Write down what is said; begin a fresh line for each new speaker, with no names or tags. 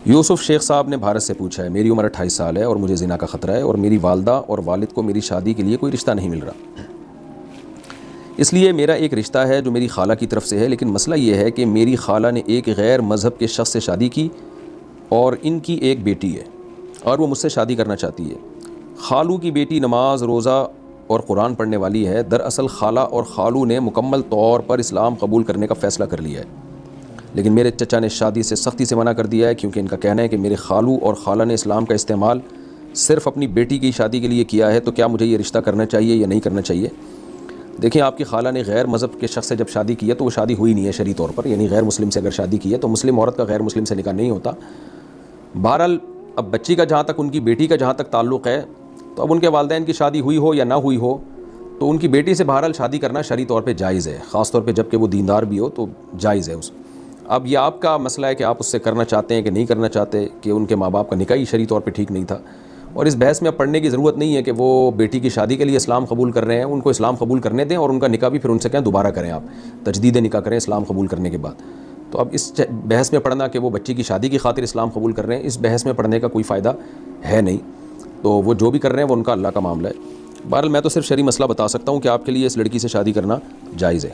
یوسف شیخ صاحب نے بھارت سے پوچھا ہے، میری عمر 28 سال ہے اور مجھے زنا کا خطرہ ہے اور میری والدہ اور والد کو میری شادی کے لیے کوئی رشتہ نہیں مل رہا، اس لیے میرا ایک رشتہ ہے جو میری خالہ کی طرف سے ہے، لیکن مسئلہ یہ ہے کہ میری خالہ نے ایک غیر مذہب کے شخص سے شادی کی اور ان کی ایک بیٹی ہے اور وہ مجھ سے شادی کرنا چاہتی ہے۔ خالو کی بیٹی نماز روزہ اور قرآن پڑھنے والی ہے۔ دراصل خالہ اور خالو نے مکمل طور پر اسلام قبول کرنے کا فیصلہ کر لیا ہے، لیکن میرے چچا نے شادی سے سختی سے منع کر دیا ہے، کیونکہ ان کا کہنا ہے کہ میرے خالو اور خالہ نے اسلام کا استعمال صرف اپنی بیٹی کی شادی کے لیے کیا ہے، تو کیا مجھے یہ رشتہ کرنا چاہیے یا نہیں کرنا چاہیے؟ دیکھیں، آپ کی خالہ نے غیر مذہب کے شخص سے جب شادی کی ہے تو وہ شادی ہوئی نہیں ہے شرعی طور پر، یعنی غیر مسلم سے اگر شادی کی ہے تو مسلم عورت کا غیر مسلم سے نکاح نہیں ہوتا۔ بہرحال اب بچی کا جہاں تک، ان کی بیٹی کا جہاں تک تعلق ہے، تو اب ان کے والدین کی شادی ہوئی ہو یا نہ ہوئی ہو تو ان کی بیٹی سے بہرحال شادی کرنا شرعی طور پہ جائز ہے، خاص طور پہ جب کہ وہ دیندار بھی ہو تو جائز ہے اس۔ اب یہ آپ کا مسئلہ ہے کہ آپ اس سے کرنا چاہتے ہیں کہ نہیں کرنا چاہتے، کہ ان کے ماں باپ کا نکاح ہی شرعی طور پہ ٹھیک نہیں تھا، اور اس بحث میں اب پڑھنے کی ضرورت نہیں ہے کہ وہ بیٹی کی شادی کے لیے اسلام قبول کر رہے ہیں، ان کو اسلام قبول کرنے دیں اور ان کا نکاح بھی پھر ان سے کہیں دوبارہ کریں، آپ تجدید نکاح کریں اسلام قبول کرنے کے بعد۔ تو اب اس بحث میں پڑھنا کہ وہ بچی کی شادی کی خاطر اسلام قبول کر رہے ہیں، اس بحث میں پڑھنے کا کوئی فائدہ ہے نہیں، تو وہ جو بھی کر رہے ہیں وہ ان کا اللہ کا معاملہ ہے۔ بہرحال میں تو صرف شرعی مسئلہ بتا سکتا ہوں کہ آپ کے لیے اس لڑکی سے شادی کرنا جائز ہے۔